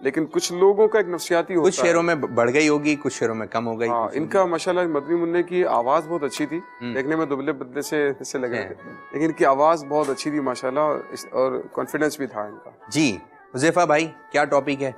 لیکن کچھ لوگوں کا ایک نفسیاتی ہوتا ہے. کچھ شعروں میں بڑھ گئی ہوگی, کچھ شعروں میں کم ہو گئی. ان کا ماشاءاللہ مدنی منع کی آواز بہت اچھی تھی, دیکھنے میں دبلے بدلے سے لگ رہے تھے, لیکن ان کی آواز بہت اچھی تھی ماشاءاللہ, اور کانفیڈنس بھی تھا ان کا. جی حذیفہ بھائی, کیا ٹاپک ہے؟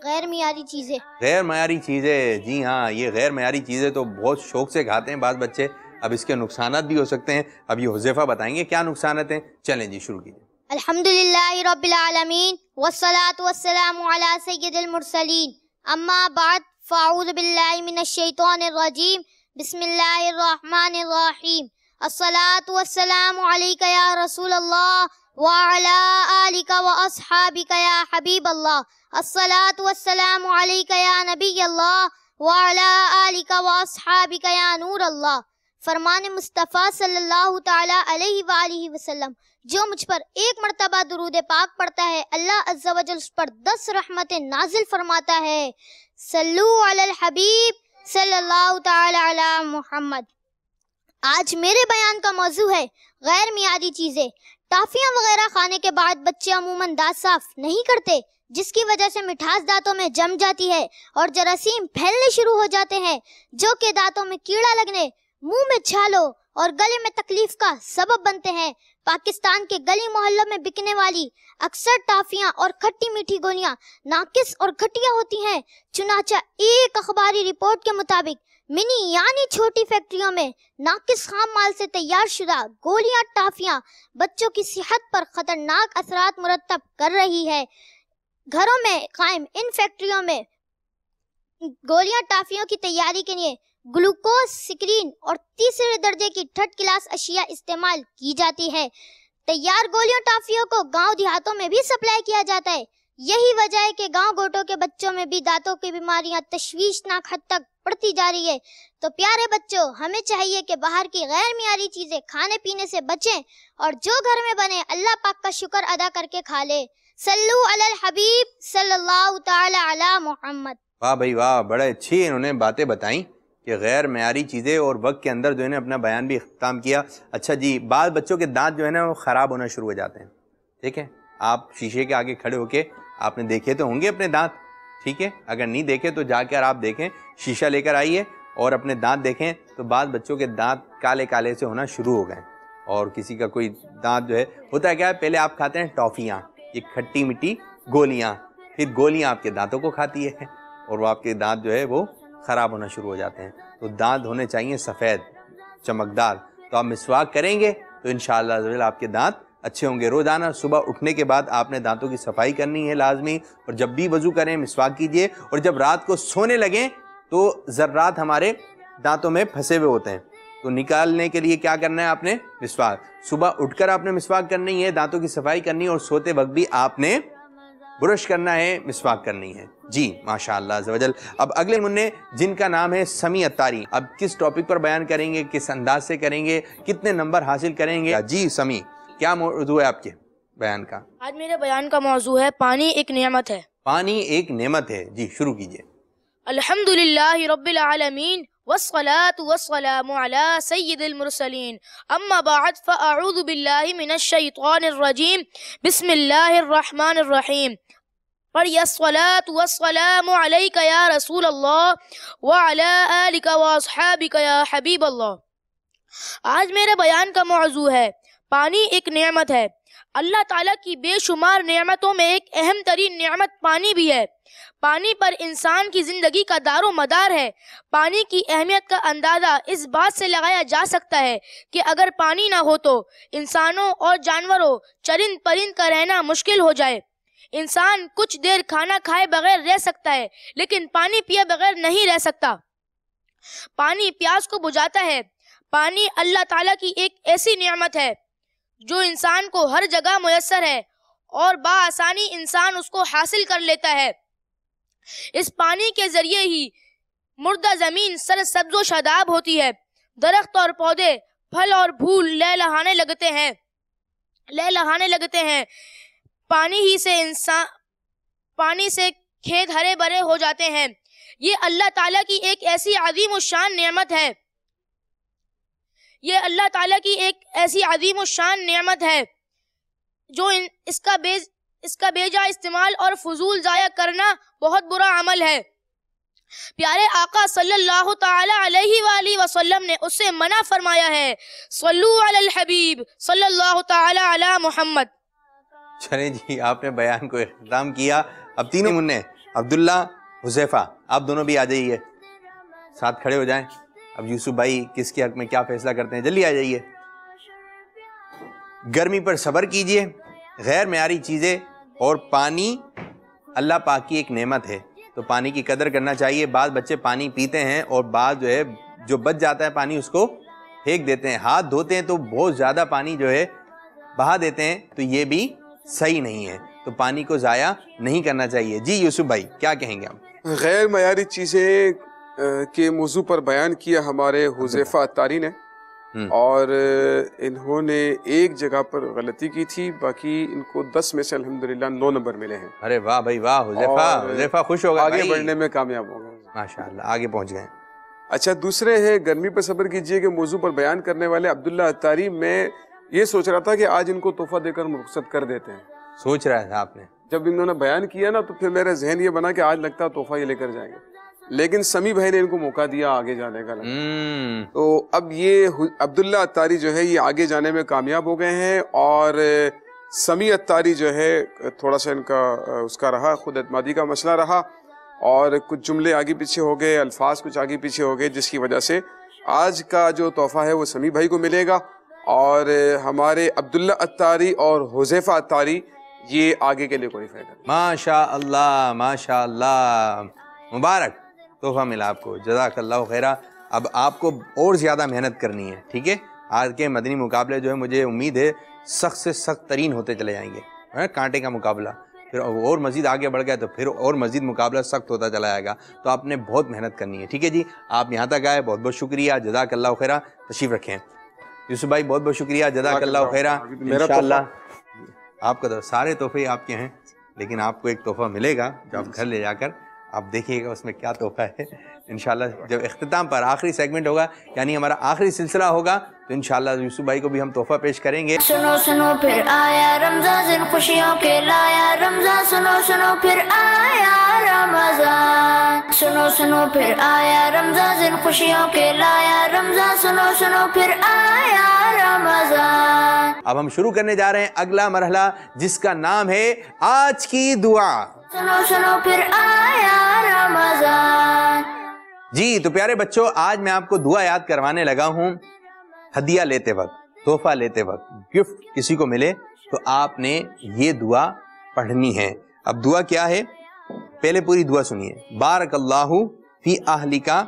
غیر معیاری چیزیں. غیر معیاری چیزیں. جی ہاں, یہ غیر معیاری چیزیں تو بہت شوق سے کھاتے ہیں بعض بچے. اب اس کے نقصانات بھی ہو سکتے ہیں, اب یہ حذیفہ بتائیں گے کیا نقصانات ہیں. چلیں جی شروع کیجیے. الحمدللہ رب العالمین والصلاة والسلام علی سید المرسلین, اما بعد فاعوذ باللہ من الشیطان الرجیم, بسم اللہ الرحمن الرحیم. الصلاة والسلام علیک یا رسول اللہ وعلی آلک واصحابک یا حبیب اللہ. الصلاة والسلام علیک یا نبی اللہ وعلی آلک واصحابک یا نور اللہ. فرمان مصطفیٰ صلی اللہ تعالی علیہ وآلہ وسلم, جو مجھ پر ایک مرتبہ درود پاک پڑھتا ہے اللہ عز و جل اس پر 10 رحمتیں نازل فرماتا ہے. صلو علی الحبیب صلی اللہ تعالی علی محمد. آج میرے بیان کا موضوع ہے غیر معیاری چیزیں. ٹافیاں وغیرہ کھانے کے بعد بچے عموماً دانت صاف نہیں کرتے, جس کی وجہ سے مٹھاس دانتوں میں جم جاتی ہے اور جراثیم پھیلنے شروع ہو جاتے ہیں, جو کہ دانتوں میں کیڑا لگنے, منہ میں چھالوں اور گلے میں تکلیف کا سبب بنتے ہیں. پاکستان کے گلی محلوں میں بکنے والی اکثر ٹافیاں اور کھٹی میٹھی گولیاں ناقص اور گھٹیا ہوتی ہیں. چنانچہ ایک اخباری رپورٹ کے مطابق منی یعنی چھوٹی فیکٹریوں میں ناقص خام مال سے تیار شدہ گولیاں ٹافیاں بچوں کی صحت پر خطرناک اثرات مرتب کر رہی ہے. گھروں میں قائم ان فیکٹریوں میں گولیاں ٹافیوں کی تیاری کے لیے گلوکوز, سکرین اور تیسرے درجے کی تھرڈ کلاس اشیاء استعمال کی جاتی ہے. تیار گولیوں ٹافیوں کو گاؤں دیہاتوں میں بھی سپلائی کیا جاتا ہے. یہی وجہ ہے کہ گاؤں گوٹوں کے بچوں میں بھی دانتوں کی بیماریاں تشویشناک حد تک بڑھتی جا رہی ہے. تو پیارے بچوں, ہمیں چاہیے کہ باہر کی غیر معیاری چیزیں کھانے پینے سے بچیں اور جو گھر میں بنے اللہ پاک کا شکر ادا کر کے کھا لے. صلو علی الحبیب صلی اللہ تعالی علی محمد. واہ بھائی واہ, بڑے اچھی انہوں نے باتیں بتائیں کہ غیر معیاری چیزیں, اور وقت کے اندر جو ہے نا اپنا بیان بھی اختتام کیا. اچھا جی, بعض بچوں کے دانت جو ہے نا وہ خراب ہونا شروع ہو جاتے ہیں. ٹھیک ہے, آپ شیشے کے آگے کھڑے ہو کے آپ نے دیکھے تو ہوں گے اپنے دانت. ٹھیک ہے, اگر نہیں دیکھے تو جا کر آپ دیکھیں, شیشہ لے کر آئیے اور اپنے دانت دیکھیں. تو بعض بچوں کے دانت کالے کالے سے ہونا شروع ہو گئے, اور کسی کا کوئی دانت جو ہے ہوتا ہے کیا ہے, پہلے آپ کھاتے ہیں ٹافیاں, یہ کھٹی میٹھی گولیاں, پھر گولیاں آپ کے دانتوں کو کھاتی ہے اور وہ آپ کے دانت جو ہے وہ خراب ہونا شروع ہو جاتے ہیں. تو دانت ہونے چاہیے سفید چمکدار. تو آپ مسواک کریں گے تو انشاءاللہ آپ کے دانت اچھے ہوں گے. روزانہ صبح اٹھنے کے بعد آپ نے دانتوں کی صفائی کرنی ہے لازمی, اور جب بھی وضو کریں مسواک کیجئے. اور جب رات کو سونے لگیں تو ذرات ہمارے دانتوں میں پھنسے ہوئے ہوتے ہیں, تو نکالنے کے لیے کیا کرنا ہے آپ نے, مسواک. صبح اٹھ کر آپ نے مسواک کرنی ہے, دانتوں کی صفائی کرنی ہے, اور سوتے وقت بھی آپ نے برش کرنا ہے, مسواک کرنی ہے. جی ماشاءاللہ عز و جل. اب اگلے منع جن کا نام ہے سمی اتاری, اب کس ٹاپک پر بیان کریں گے, کس انداز سے کریں گے, کتنے نمبر حاصل کریں گے؟ جی سمی, کیا موضوع ہے آپ کے بیان کا؟ آج میرے بیان کا موضوع ہے پانی ایک نعمت ہے. پانی ایک نعمت ہے. جی شروع کیجئے. الحمدللہ رب العالمین والصلاة والسلام علی سید المرسلین, اما بعد فاعوذ باللہ من الشیطان الرجیم, بسم اللہ الرحمن الرحیم. پڑھیے الصلاة والسلام علیک یا رسول اللہ وعلی آلک واصحابک یا حبیب اللہ. آج میرے بیان کا موضوع ہے پانی ایک نعمت ہے. اللہ تعالیٰ کی بے شمار نعمتوں میں ایک اہم ترین نعمت پانی بھی ہے. پانی پر انسان کی زندگی کا دار و مدار ہے. پانی کی اہمیت کا اندازہ اس بات سے لگایا جا سکتا ہے کہ اگر پانی نہ ہو تو انسانوں اور جانوروں, چرند پرند کا رہنا مشکل ہو جائے. انسان کچھ دیر کھانا کھائے بغیر رہ سکتا ہے, لیکن پانی پیے بغیر نہیں رہ سکتا. پانی پیاس کو بجھاتا ہے. پانی اللہ تعالیٰ کی ایک ایسی نعمت ہے جو انسان کو ہر جگہ میسر ہے اور بآسانی انسان اس کو حاصل کر لیتا ہے. اس پانی کے ذریعے ہی مردہ زمین سر سبز و شاداب ہوتی ہے. درخت اور پودے پھل اور پھول لہلہانے لگتے ہیں. پانی سے کھیت ہرے بھرے ہو جاتے ہیں. یہ اللہ تعالیٰ کی ایک ایسی عظیم الشان نعمت ہے جو اس کا بیجا استعمال اور فضول ضائع کرنا بہت برا عمل ہے۔ پیارے آقا صلی اللہ تعالی علیہ وآلہ وسلم نے اس سے منع فرمایا ہے۔ صلو علی الحبیب صلی اللہ تعالی علی محمد۔ چلیں جی، آپ نے بیان کو اختتام کیا۔ اب تینوں منع عبداللہ، حذیفہ، آپ دونوں بھی آ جائیے، ساتھ کھڑے ہو جائیں۔ اب یوسف بھائی کس کے حق میں کیا فیصلہ کرتے ہیں، جلدی آ جائیے۔ گرمی پر صبر کیجئے، غیر معیاری چیزیں اور پانی اللہ پاک کی ایک نعمت ہے، تو پانی کی قدر کرنا چاہیے۔ بعض بچے پانی پیتے ہیں اور بعض جو ہے جو بچ جاتا ہے پانی اس کو پھینک دیتے ہیں، ہاتھ دھوتے ہیں تو بہت زیادہ پانی جو ہے بہا دیتے ہیں، تو یہ بھی صحیح نہیں ہے، تو پانی کو ضائع نہیں کرنا چاہیے۔ جی یوسف بھائی کیا کہیں گے آپ؟ غیر معیاری چیزیں کے موضوع پر بیان کیا ہمارے حذیفہ اتاری نے، اور انہوں نے ایک جگہ پر غلطی کی تھی، باقی ان کو 10 میں سے الحمدللہ 9 نمبر ملے ہیں۔ ارے واہ بھائی واہ، حذیفہ خوش ہوگا، آگے بڑھنے میں کامیاب ہو گئے ماشاءاللہ، آگے پہنچ گئے۔ اچھا، دوسرے ہیں گرمی پر صبر کیجئے کے موضوع پر بیان کرنے والے عبداللہ اتاری۔ میں یہ سوچ رہا تھا کہ آج ان کو تحفہ دے کر رخصت کر دیتے ہیں، سوچ رہا تھا آپ نے؟ جب انہوں نے بیان کیا نا تو پھر میرا ذہن یہ بنا کہ آج لگتا ہے تحفہ یہ لے کر جائیں گے، لیکن سمی بھائی نے ان کو موقع دیا آگے جانے کا، تو اب یہ عبداللہ اتاری جو ہے یہ آگے جانے میں کامیاب ہو گئے ہیں، اور سمی اتاری جو ہے تھوڑا سا ان کا اس کا رہا، خود اعتمادی کا مسئلہ رہا، اور کچھ جملے آگے پیچھے ہو گئے، الفاظ کچھ آگے پیچھے ہو گئے، جس کی وجہ سے آج کا جو تحفہ ہے وہ سمی بھائی کو ملے گا، اور ہمارے عبداللہ اتاری اور حذیفہ اتاری یہ آگے کے لیے کوئی فائدہ نہیں۔ ماشاء اللہ ماشاء اللہ، مبارک تحفہ ملا آپ کو، جزاک اللہ خیرہ۔ اب آپ کو اور زیادہ محنت کرنی ہے، ٹھیک ہے؟ آج کے مدنی مقابلے جو ہے مجھے امید ہے سخت سے سخت ترین ہوتے چلے جائیں گے، کانٹے کا مقابلہ، پھر اور مزید آگے بڑھ گیا تو پھر اور مزید مقابلہ سخت ہوتا چلا جائے گا، تو آپ نے بہت محنت کرنی ہے، ٹھیک ہے جی؟ آپ یہاں تک آئے، بہت بہت شکریہ، جزاک اللہ خیرہ، تشریف رکھیں۔ یوسف بھائی بہت بہت شکریہ، جزاک اللہ خیرہ۔ انشاءاللہ آپ کا سارے تحفے آپ کے ہیں، لیکن آپ کو ایک تحفہ ملے گا جو آپ گھر لے جا کر آپ دیکھیے گا اس میں کیا تحفہ ہے۔ انشاءاللہ جب اختتام پر آخری سیگمنٹ ہوگا، یعنی ہمارا آخری سلسلہ ہوگا، تو انشاءاللہ یوسف بھائی کو بھی ہم تحفہ پیش کریں گے۔ سنو سنو پھر آیا رمضان، دن خوشیوں کے لایا رمضان، سنو سنو پھر آیا رمضان، سنو سنو پھر آیا رمضان، دن خوشیوں کے لایا رمضان، سنو سنو پھر آیا رمضان۔ اب ہم شروع کرنے جا رہے ہیں اگلا مرحلہ، جس کا نام ہے آج کی دعا۔ سنو سنو پھر آیا رمضان۔ جی تو پیارے بچوں، آج میں آپ کو دعا یاد کروانے لگا ہوں۔ ہدیہ لیتے وقت، تحفہ لیتے وقت، گفٹ کسی کو ملے تو آپ نے یہ دعا پڑھنی ہے۔ اب دعا کیا ہے؟ پہلے پوری دعا سنیے۔ بارک اللہ فی اہلکا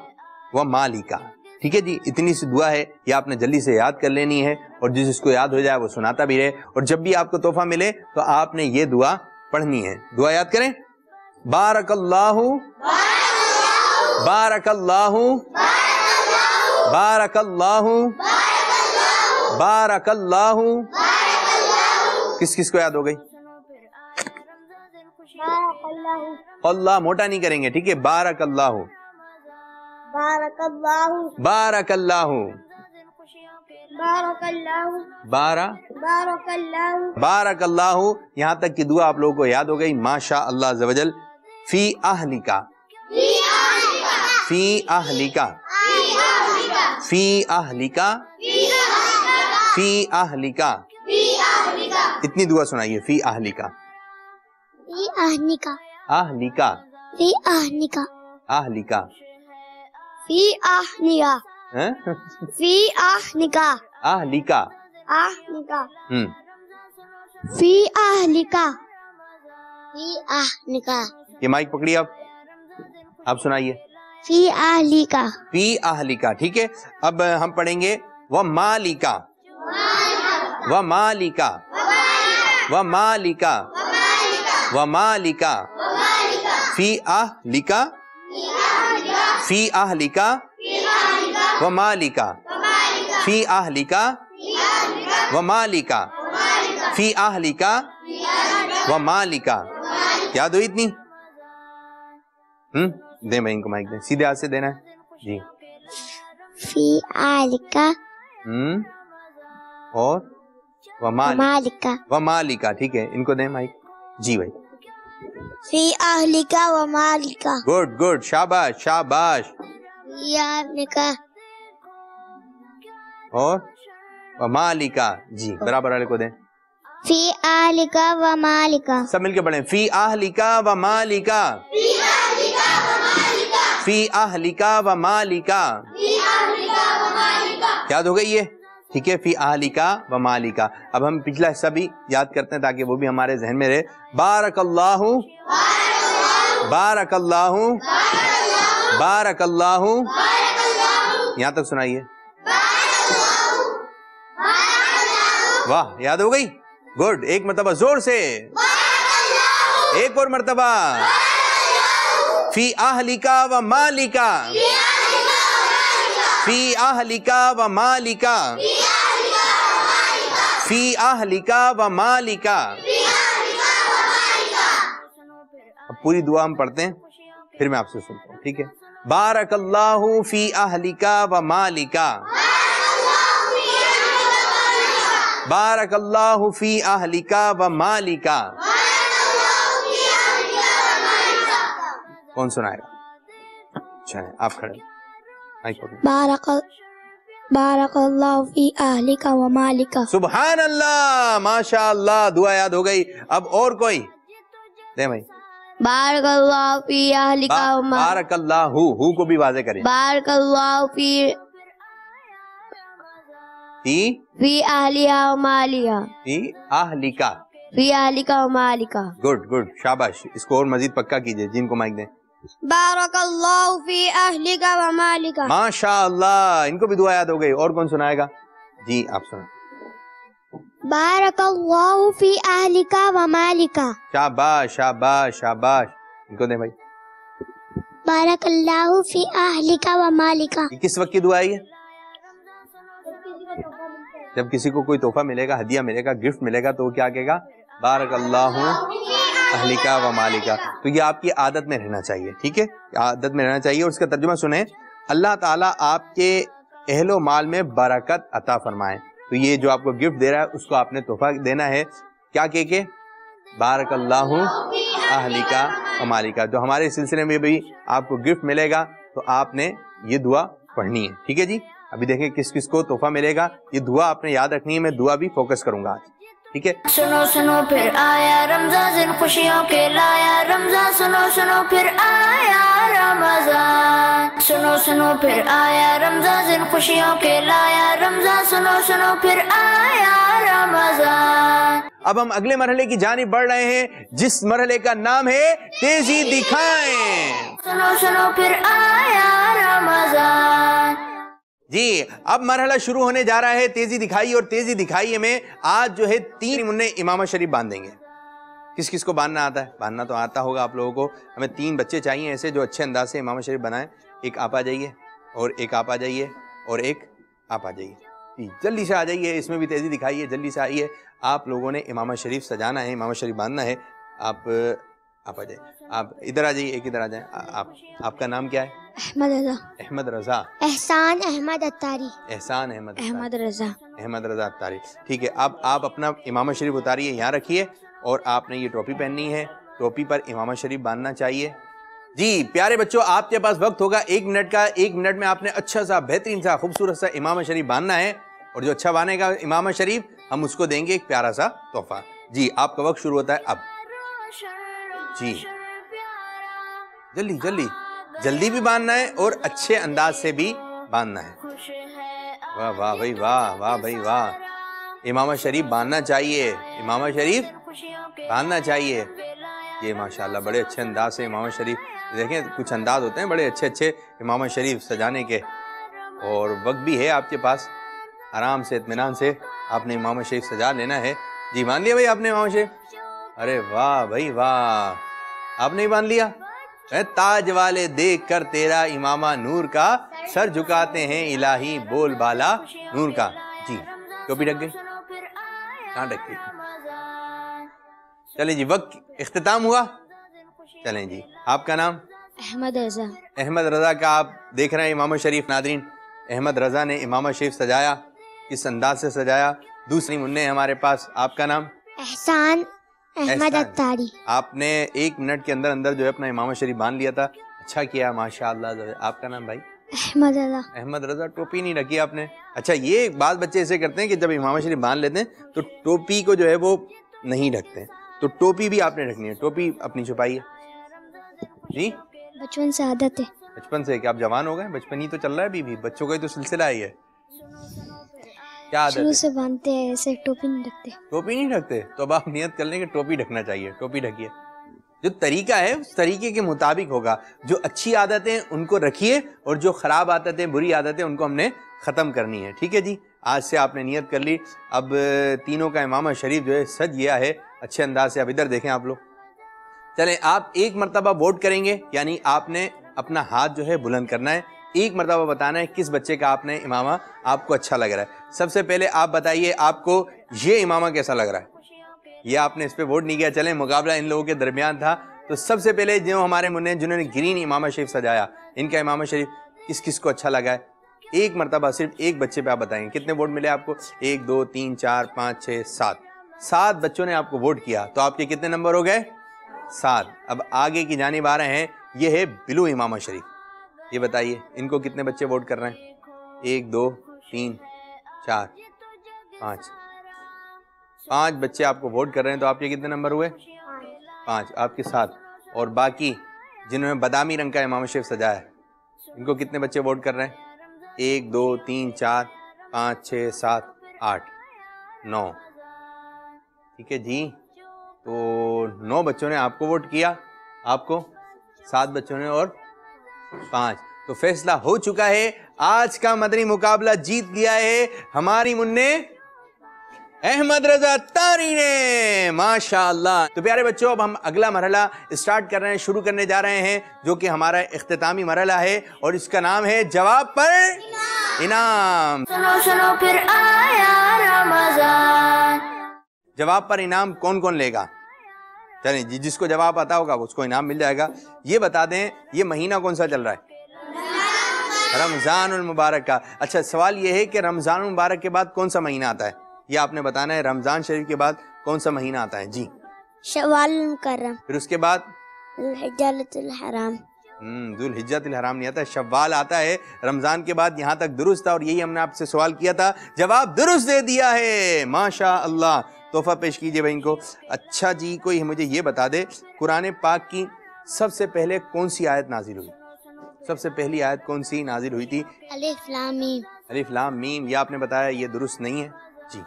و مالکا، ٹھیک ہے جی؟ اتنی سی دعا ہے، یہ آپ نے جلدی سے یاد کر لینی ہے، اور جس کو یاد ہو جائے وہ سناتا بھی رہے، اور جب بھی آپ کو تحفہ ملے تو آپ نے یہ دعا پڑھنی ہے۔ دعا یاد کریں۔ بارک اللہ، بارک اللہ، بارک اللہ، بارک اللہ۔ کس کس کو یاد ہو گئی؟ اللہ موٹا نہیں کریں گے، ٹھیک ہے؟ بارک اللہ، بارک اللہ، بارک اللہ، بارک اللہ، بارک اللہ، بارک اللہ۔ یہاں تک کی دعا آپ لوگوں کو یاد ہو گئی، ماشاء اللہ عز و جل۔ فی اہلکا، فی اہلکا، فی اہلکا، فی اہلکا، اتنی دعا سنائیے۔ فی اہلکا، فی اہلکا، اہلکا، فی اہلکا، اہلکا، فی اہلکا، فی اہلکا، اہلکا، اہلکا، فی اہلکا، فی اہلکا، یہ مائک پکڑیے آپ سنائیے۔ فی اہلکا، فی اہلکا، ٹھیک ہے؟ اب ہم پڑھیں گے وَمَالِكَ، وَمَالِكَ، وَمَالِكَ، وَمَالِكَ، فی اہلکا، فی اہلکا، وَمَالِكَ، فی اہلکا، وَمَالِكَ، فی اہلکا، وَمَالِكَ۔ یاد ہوئی اتنی؟ دیں بھائی ان کو مائک دیں، سیدھے ہاتھ سے دینا ہے جی۔ فی اہلکا، اور مالکا، وَمَالِكَ، ٹھیک ہے؟ ان کو دیں مائک۔ جی بھائی. فی اہلکا و مالکا. گڈ گڈ, شاباش شاباش. فی اہلکا اور ومالکا. جی برابر والے کو دیں. فی اہلکا و مالکا. سب مل کے پڑھیں. فی اہلکا و مالکا. فی اہلکا و مالکا. یاد ہو گئی یہ؟ ٹھیک ہے, فی اہلکا و مالکا. اب ہم پچھلا حصہ بھی یاد کرتے ہیں تاکہ وہ بھی ہمارے ذہن میں رہے. بارک اللہ, بارک اللہ, بارک اللہ. یہاں تک سنائیے. واہ, یاد ہو گئی. گڈ. ایک مرتبہ زور سے, ایک اور مرتبہ. فی اہلکا و مالکا. فی اہلکا و مالکا. فی اہلکا و مالکا. اب پوری دعا ہم پڑھتے ہیں, پھر میں آپ سے سنتا ہوں, ٹھیک ہے؟ بارک اللہ فی اہلکا و مالکا. بارک اللہ فی اہلکا و مالکا. کون سنائے گا؟ اچھا ہے, آپ کھڑے. بارک اللہ فی اہلکا و مالکا. سبحان اللہ, ماشاء اللہ, دعا یاد ہو گئی. اب اور کوئی دے بھائی. بارک اللہ فی اہلکا و مالکا. بارک اللہ, ہو کو بھی واضح کریں. بارک اللہ فی فی اہلکا و مالکا. فی اہلکا. فی اہلکا و مالکا. گڈ گڈ, شاباش. اس کو اور مزید پکا کیجئے, جن کو مائک دیں. بارک اللہ فی اہلکا و مالکا. ماشاء اللہ, ان کو بھی دعا یاد ہو گئی. اور کون سنائے گا؟ جی آپ سنائیں. بارک اللہ فی اہلکا و مالکا. شاباش شاباش شاباش. ان کو دیں بھائی. بارک اللہ فی اہلکا و مالکا. یہ کس وقت کی دعا ہے؟ جب کسی کو کوئی تحفہ ملے گا, ہدیہ ملے گا, گفٹ ملے گا, تو وہ کیا کہے گا؟ بارک اللہ اہلکا و مالکا. تو یہ آپ کی عادت میں رہنا چاہیے, ٹھیک ہے؟ عادت میں رہنا چاہیے. اور اس کا ترجمہ سنیں. اللہ تعالیٰ آپ کے اہل و مال میں برکت عطا فرمائے. تو یہ جو آپ کو گفٹ دے رہا ہے اس کو آپ نے تحفہ دینا ہے. کیا کہہ کے؟ بارک اللہ اہلکا و مالکا. جو ہمارے سلسلے میں بھی آپ کو گفٹ ملے گا تو آپ نے یہ دعا پڑھنی ہے, ٹھیک ہے جی؟ ابھی دیکھیں کس کس کو تحفہ ملے گا. یہ دعا آپ نے یاد رکھنی ہے. میں دعا بھی فوکس کروں گا آج, ٹھیک ہے؟ سنو سنو پھر آیا رمضان, دن خوشیوں کے لایا رمضان. سنو سنو پھر آیا رمضان. سنو سنو پھر آیا رمضان, دن خوشیوں کے لایا رمضان. سنو سنو پھر آیا رمضان. اب ہم اگلے مرحلے کی جانب بڑھ رہے ہیں, جس مرحلے کا نام ہے تیزی دکھائیں. سنو سنو پھر آیا رمضان. جی اب مرحلہ شروع ہونے جا رہا ہے تیزی دکھائی. اور تیزی دکھائیے میں آج جو ہے 3 منہ امامہ شریف باندھیں گے. کس کس کو باندھنا آتا ہے؟ باندھنا تو آتا ہوگا آپ لوگوں کو. ہمیں 3 بچے چاہیے ایسے جو اچھے انداز سے امامہ شریف بنائیں. ایک آپ آ جائیے, اور ایک آپ آ جائیے, اور ایک آپ آ جائیے. جلدی سے آ جائیے, اس میں بھی تیزی دکھائیے, جلدی سے آئیے. آپ لوگوں نے امامہ شریف سجانا ہے, امامہ شریف باندھنا ہے. آپ آ جائیے, آپ ادھر آ جائیے, ایک ادھر آ جائیں. آپ کا نام کیا ہے؟ احمد رضا. احمد رضا. احسان احمد اتاری. احسان احمد. احمد رضا. احمد رضا اتاری. ٹھیک ہے, اب آپ اپنا امامہ شریف اتاریے, یہاں رکھیے, اور آپ نے یہ ٹوپی پہننی ہے. ٹوپی پر امامہ شریف باندھنا چاہیے. جی پیارے بچوں, آپ کے پاس وقت ہوگا 1 منٹ کا. 1 منٹ میں آپ نے اچھا سا, بہترین سا, خوبصورت سا امامہ شریف باندھنا ہے. اور جو اچھا باندھے گا امامہ شریف, ہم اس کو دیں گے ایک پیارا سا تحفہ. جی آپ کا وقت شروع ہوتا ہے اب. جی جلدی جلدی جلدی بھی باندھنا ہے اور اچھے انداز سے بھی باندھنا ہے. واہ واہ بھائی واہ, واہ بھائی واہ. امامہ شریف باندھنا چاہیے, امامہ شریف باندھنا چاہیے. یہ ماشاءاللہ بڑے اچھے انداز سے امامہ شریف. دیکھیں کچھ انداز ہوتے ہیں بڑے اچھے اچھے امامہ شریف سجانے کے, اور وقت بھی ہے آپ کے پاس. آرام سے اطمینان سے آپ نے امامہ شریف سجا لینا ہے. جی باندھ لیا بھائی آپ نے امامہ شریف؟ ارے واہ بھائی واہ, آپ نے باندھ لیا. تاج والے دیکھ کر تیرا امامہ نور کا, سر جھکاتے ہیں الہی بول بالا نور کا. جی ٹوپی ڈھک گئی, کہاں ڈھک گئی؟ چلیں جی وقت اختتام ہوا. چلیں جی, آپ کا نام؟ احمد رضا. احمد رضا کا آپ دیکھ رہے ہیں امامہ شریف. ناظرین, احمد رضا نے امامہ شریف سجایا, کس انداز سے سجایا. دوسری منہ ہمارے پاس, آپ کا نام؟ احسان احمد اتاری. آپ نے 1 منٹ کے اندر اندر جو ہے اپنا امامہ شریف باندھ لیا تھا. اچھا کیا ماشاء اللہ. آپ کا نام بھائی؟ احمد رضا. احمد رضا. ٹوپی نہیں رکھی آپ نے. اچھا یہ ایک بات بچے ایسے کرتے ہیں کہ جب امامہ شریف باندھ لیتے ہیں تو ٹوپی کو جو ہے وہ نہیں ڈھکتے ہیں, تو ٹوپی بھی آپ نے رکھنی ہے. ٹوپی اپنی چھپائیے. جی بچپن سے عادت ہے. بچپن سے کہ آپ جوان ہو گئے؟ بچپن ہی تو چل رہا ہے ابھی, بچوں کا ہی تو سلسلہ ہی ہے. کیا عادت شروع ہے؟ سے باندھتے ہیں ایسے, ٹوپی نہیں رکھتے. ٹوپی نہیں ڈھکتے؟ تو اب آپ نیت کر لیں کہ ٹوپی ڈھکنا چاہیے. ٹوپی ڈھکیے. جو طریقہ ہے اس طریقے کے مطابق ہوگا. جو اچھی عادتیں ان کو رکھیے اور جو خراب عادتیں, بری عادتیں, ان کو ہم نے ختم کرنی ہے. ٹھیک ہے جی, آج سے آپ نے نیت کر لی. اب تینوں کا امامہ شریف جو ہے سج گیا ہے اچھے انداز سے. اب ادھر دیکھیں آپ لوگ. چلیں آپ ایک مرتبہ ووٹ کریں گے, یعنی آپ نے اپنا ہاتھ جو ہے بلند کرنا ہے. ایک مرتبہ بتانا ہے کس بچے کا آپ نے امامہ آپ کو اچھا لگ رہا ہے. سب سے پہلے آپ بتائیے آپ کو یہ امامہ کیسا لگ رہا ہے. یہ آپ نے اس پہ ووٹ نہیں کیا. چلیں مقابلہ ان لوگوں کے درمیان تھا. تو سب سے پہلے جو ہمارے منع جنہوں نے گرین امامہ شریف سجایا, ان کا امامہ شریف کس کس کو اچھا لگا ہے. ایک مرتبہ صرف ایک بچے پہ آپ بتائیں کتنے ووٹ ملے آپ کو. 1 2 3 4 5 6 7. 7 بچوں نے آپ کو ووٹ کیا, تو آپ کے کتنے نمبر ہو گئے؟ 7. اب آگے کی جانب آ رہے ہیں, یہ ہے بلو امامہ شریف. یہ بتائیے ان کو کتنے بچے ووٹ کر رہے ہیں؟ 1 2 3 4 5. 5 بچے آپ کو ووٹ کر رہے ہیں, تو آپ کے کتنے نمبر ہوئے؟ 5. آپ کے 7. اور باقی جنہوں نے بادامی رنگ کا امامہ شریف سجایا ہے, ان کو کتنے بچے ووٹ کر رہے ہیں؟ 1 2 3 4 5 6 7 8 9. ٹھیک ہے جی, تو 9 بچوں نے آپ کو ووٹ کیا, آپ کو 7 بچوں نے اور 5. تو فیصلہ ہو چکا ہے. آج کا مدنی مقابلہ جیت لیا ہے ہماری منع احمد رضا تاری نے. ماشاء اللہ. تو پیارے بچوں اب ہم اگلا مرحلہ اسٹارٹ کر رہے ہیں, شروع کرنے جا رہے ہیں, جو کہ ہمارا اختتامی مرحلہ ہے, اور اس کا نام ہے جواب پر انعام. سنو سنو پھر آیا رمضان. جواب پر انعام کون کون لے گا؟ چلیں جی, جس کو جواب آتا ہوگا اس کو انعام مل جائے گا. یہ بتا دیں یہ مہینہ کون سا چل رہا ہے؟ رمضان المبارک کا. اچھا سوال یہ ہے کہ رمضان المبارک کے بعد کون سا مہینہ آتا ہے؟ یہ آپ نے بتانا ہے. رمضان شریف کے بعد کون سا مہینہ آتا ہے؟ جی شوال المکرم. پھر اس کے بعد الحجۃ الحرام. ذوالحجۃ الحرام نہیں آتا, شوال آتا ہے رمضان کے بعد. یہاں تک درست تھا, اور یہی ہم نے آپ سے سوال کیا تھا, جواب درست دے دیا ہے. ماشاء اللہ. تحفہ پیش کیجئے بھائی ان کو. اچھا جی, کوئی مجھے یہ بتا دے قرآن پاک کی سب سے پہلے کون سی آیت نازل ہوئی؟ سب سے پہلی آیت کون سی نازل ہوئی تھی؟ الف لام میم. الف لام میم. یہ آپ نے بتایا یہ درست نہیں ہے. جی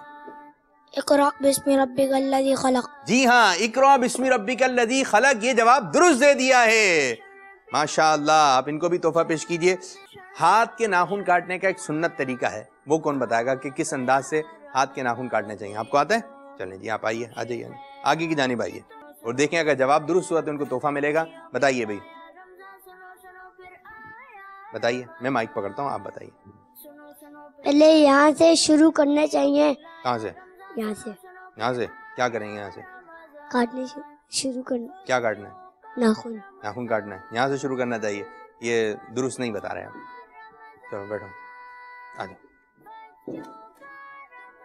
اقرأ بسم ربک الذی خلق. جی ہاں, اقرأ بسم ربک الذی خلق, یہ جواب درست دے دیا ہے. ماشاء اللہ. آپ ان کو بھی تحفہ پیش کیجئے. ہاتھ کے ناخن کاٹنے کا ایک سنت طریقہ ہے, وہ کون بتائے گا کہ کس انداز سے ہاتھ کے ناخن کاٹنے چاہیے؟ آپ کو آتا ہے؟ چلیں جی آپ آئیے, آ جائیے آگے کی جانب آئیے, اور دیکھیں اگر جواب درست ہوا تو ان کو تحفہ ملے گا. بتائیے بھائی, بتائیے. میں مائک پکڑتا ہوں, آپ بتائیے. پہلے یہاں سے شروع کرنا چاہیے. کہاں سے؟ یہاں سے. یہاں سے کیا کریں گے؟ یہاں سے کاٹنے شروع کرنا. کیا کاٹنا ہے؟ ناخن. ناخن کاٹنا ہے. یہاں سے شروع کرنا چاہیے. یہ درست نہیں بتا رہے آپ. چلو بیٹھو, آ جاؤ.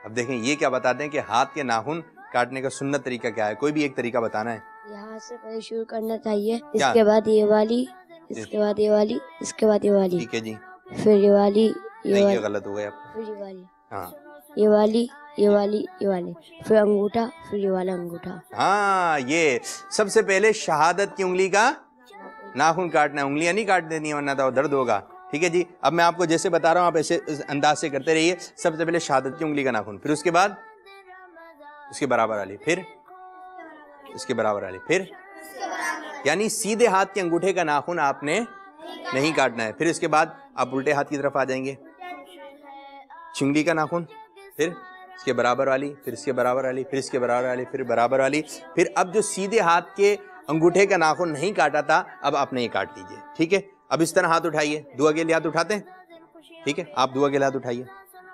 اب دیکھیں یہ کیا بتاتے ہیں کہ ہاتھ کے ناخن کاٹنے کا سنت طریقہ کیا ہے. کوئی بھی ایک طریقہ بتانا ہے. یہاں سے پہلے شروع کرنا چاہیے, اس کیا؟ کے بعد یہ والی, اس کے بعد یہ والی, اس کے بعد یہ والی, ٹھیک ہے جی. پھر یہ والی, یہ نہیں, والی, یہ غلط ہو گیا آپ کا. پھر یہ والی, ہاں یہ والی, یہ والی, یہ والی, پھر انگوٹھا, پھر یہ والا انگوٹھا. ہاں, یہ سب سے پہلے شہادت کی انگلی کا ناخن کاٹنا ہے. انگلیاں نہیں کاٹ دینی ورنہ تو درد ہوگا. ٹھیک ہے جی. اب میں آپ کو جیسے بتا رہا ہوں آپ ایسے انداز سے کرتے رہیے. سب سے پہلے شہادت کی انگلی کا ناخن, پھر اس کے بعد اس کے برابر والی, پھر اس کے برابر والی, پھر یعنی سیدھے ہاتھ کے انگوٹھے کا ناخن آپ نے نہیں کاٹنا ہے. پھر اس کے بعد آپ الٹے ہاتھ کی طرف آ جائیں گے, چنگلی کا ناخن, پھر اس کے برابر والی, پھر اس کے برابر والی, پھر اس کے برابر والی, پھر برابر والی. پھر اب جو سیدھے ہاتھ کے انگوٹھے کا ناخن نہیں کاٹا تھا اب آپ نے یہ کاٹ لیجیے. ٹھیک ہے. اب اس طرح ہاتھ اٹھائیے, دعا کے لیے ہاتھ اٹھاتے ہیں. ٹھیک ہے, آپ دعا کے لیے ہاتھ اٹھائیے.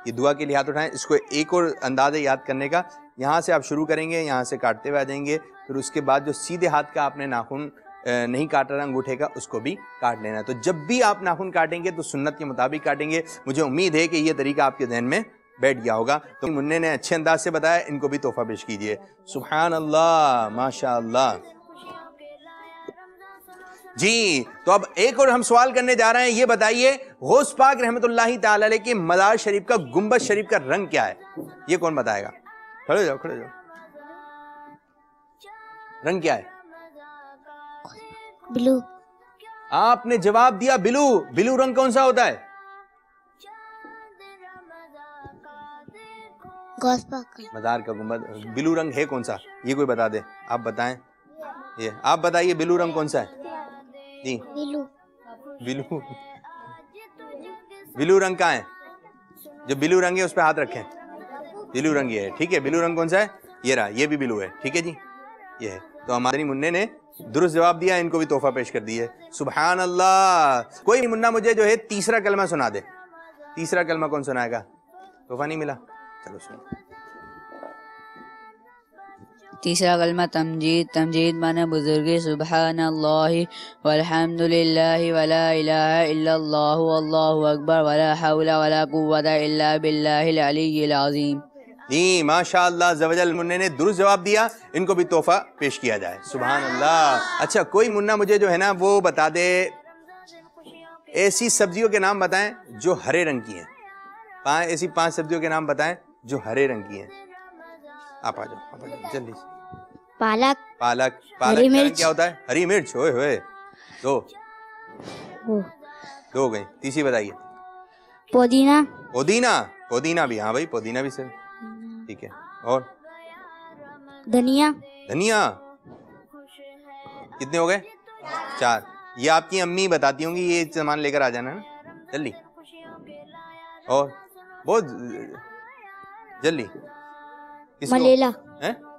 یہ دعا کے لیے ہاتھ اٹھائیں. اس کو ایک اور انداز ہے یاد کرنے کا. یہاں سے آپ شروع کریں گے, یہاں سے کاٹتے ہوئے آ جائیں گے. پھر اس کے بعد جو سیدھے ہاتھ کا آپ نے ناخن نہیں کاٹ رہا انگوٹھے کا, اس کو بھی کاٹ لینا ہے. تو جب بھی آپ ناخن کاٹیں گے تو سنت کے مطابق کاٹیں گے. مجھے امید ہے کہ یہ طریقہ آپ کے ذہن میں بیٹھ گیا ہوگا. تو منع نے اچھے انداز سے بتایا, ان کو بھی تحفہ پیش کیجئے. سبحان اللہ, ماشاء اللہ. جی تو اب ایک اور ہم سوال کرنے جا رہے ہیں. یہ بتائیے غوث پاک رحمت اللہ تعالی علیہ کے مزار شریف کا گنبد شریف کا رنگ کیا ہے؟ یہ کون بتائے گا؟ کھڑے جاؤ, کھڑے جاؤ. رنگ کیا ہے؟ بلو. آپ نے جواب دیا بلو. بلو رنگ کون سا ہوتا ہے؟ غوث پاک کا مزار کا گنبد. بلو رنگ ہے کون سا؟ یہ کوئی بتا دے, آپ بتائیں. یہ آپ بتائیے بلو رنگ کون سا ہے؟ جی بلو. بلو. بلو رنگ کہاں ہے؟ جو بلو رنگ ہے اس پہ ہاتھ رکھیں. بلو رنگ یہ ہے, ٹھیک ہے. بلو رنگ کون سا ہے؟ یہ رہا, یہ بھی بلو ہے, ٹھیک ہے جی, یہ ہے. تو ہمارے منع نے درست جواب دیا, ان کو بھی تحفہ پیش کر دیے. سبحان اللہ. کوئی منا مجھے جو ہے تیسرا کلمہ سنا دے. تیسرا کلمہ کون سنائے گا؟ تحفہ نہیں ملا, چلو سنو. تیسرا کلمہ تمجید. تمجید معنی بزرگی. سبحان اللہ والحمد للہ ولا الہ الا اللہ واللہ اکبر ولا حول ولا قوت الا باللہ العلی العظیم. جی ماشاء اللہ زوجل منع نے درست جواب دیا, ان کو بھی تحفہ پیش کیا جائے. سبحان اللہ. اچھا کوئی منا مجھے جو ہے نا وہ بتا دے, ایسی سبزیوں کے نام بتائیں جو ہرے رنگ کی ہیں. ایسی 5 سبزیوں کے نام بتائیں جو ہرے رنگ کی ہیں. آپ آ جاؤ, آپ آ جاؤ جلدی سے. پالک. پالک. ہری پالک مرچ. کیا ہوتا ہے؟ ہری مرچ. ہوئے ہوئے, دو گئی. تیسری بتائیے. پودینہ. پودینہ. پودینہ بھی, ہاں بھائی پودینہ بھی صحیح, ٹھیک ہے. اور دھنیا. دھنیا. کتنے ہو گئے؟ 4. یہ آپ کی امی بتاتی ہوں گی, یہ سامان لے کر آ جانا نا جلدی. اور بہت جلدی. ملیلا.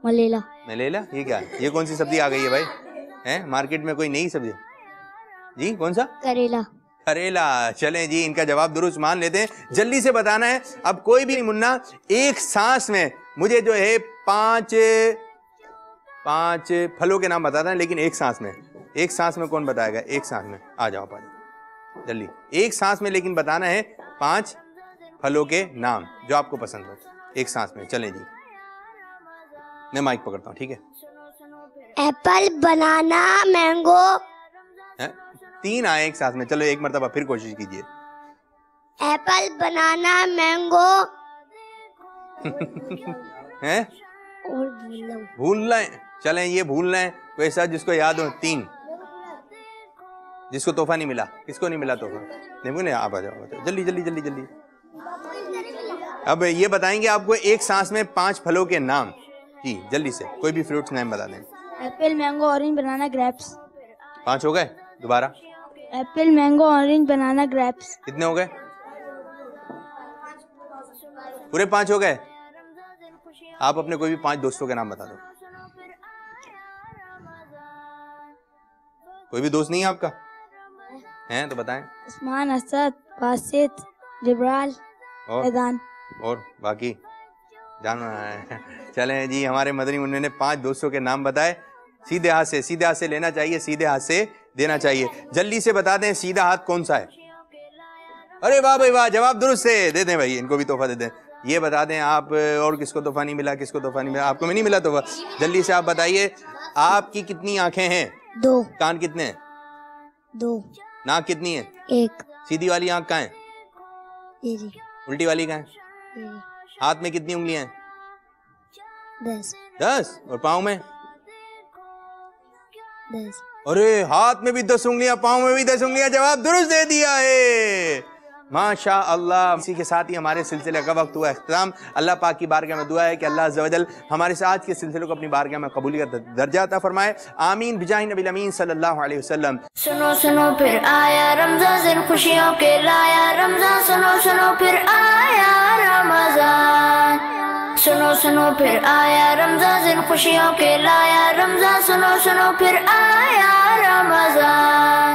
ملیلا. ملیلا یہ کیا ہے؟ یہ کون سی سبزی آ گئی ہے بھائی؟ مارکیٹ میں کوئی نئی سبزی؟ جی کون سا؟ کریلا. کریلا. چلیں جی ان کا جواب درست مان لیتے ہیں. جلدی سے بتانا ہے. اب کوئی بھی منا ایک سانس میں مجھے جو ہے 5 پھلوں کے نام بتاتا ہے, لیکن ایک سانس میں. ایک سانس میں کون بتائے گا؟ ایک سانس میں آ جاؤ, آ جاؤ جلدی. ایک سانس میں لیکن بتانا ہے 5 پھلوں کے نام جو آپ کو پسند ہو, ایک سانس میں. چلیں جی میں مائک پکڑتا ہوں, ٹھیک ہے. ایپل, بنانا, مینگو. 3 آئے ایک سانس میں. چلو ایک مرتبہ پھر کوشش کیجیے. ایپل, بنانا, مینگو. اور بھول لیں. چلیں یہ بھول لیں. کوئی ایسا جس کو یاد ہو؟ 3 جس کو تحفہ نہیں ملا. کس کو نہیں ملا تحفہ؟ نہیں, آپ آ جاؤ جلدی جلدی جلدی جلدی. اب یہ بتائیں گے آپ کو ایک سانس میں 5 پھلوں کے نام. جی جلدی سے کوئی بھی فروٹس نام بتا دیں. ایپل, مینگو, اورنج, بنانا, گریپس. 5 ہو گئے. دوبارہ. ایپل, مینگو, اورنج, بنانا, گریپس. کتنے ہو گئے؟ پورے 5 ہو گئے. آپ اپنے کوئی بھی 5 دوستوں کے نام بتا دو. کوئی بھی دوست نہیں ہے آپ کا؟ ہیں تو بتائیں. عثمان, اسد, باسط, جبرال, ایدان. اور باقی جاننا ہے. چلیں جی ہمارے مدنی منع نے 5 دوستوں کے نام بتائے. سیدھے ہاتھ سے لینا چاہیے, سیدھے ہاتھ سے دینا چاہیے. جلدی سے بتا دیں سیدھا ہاتھ کون سا ہے؟ ارے واہ بھائی واہ, جواب درست سے دے دیں بھائی, ان کو بھی تحفہ دے دیں. یہ بتا دیں آپ اور کس کو تحفہ نہیں ملا, کس کو تحفہ نہیں ملا؟ آپ کو میں نہیں ملا تحفہ. جلدی سے آپ بتائیے آپ کی کتنی آنکھیں ہیں؟ 2. کان کتنے ہیں؟ 2. ناک کتنی ہے؟ 1. سیدھی والی آنکھ کہاں ہے؟ یہ جی. الٹی والی کہاں ہے؟ ہاتھ میں کتنی انگلیاں ہیں؟ 10. 10. اور پاؤں میں؟ 10. ارے ہاتھ میں بھی 10 انگلیاں, پاؤں میں بھی 10 انگلیاں. جواب درست دے دیا ہے, ماشاء اللہ. اسی کے ساتھ ہی ہمارے سلسلے کا وقت ہوا اختتام. اللہ پاک کی بارگاہ میں دعا ہے کہ اللہ عز و جل ہمارے ساتھ کے سلسلے کو اپنی بارگاہ میں قبولیت درجہ عطا فرمائے. آمین بجاہ نبی الامین صلی اللہ علیہ وسلم. سنو سنو پھر آیا رمضان, دن خوشیوں کے لایا رمضان. سنو سنو پھر آیا رمضان. سنو سنو پھر آیا رمضان, دن خوشیوں کے لایا رمضان. سنو سنو پھر آیا رمضان.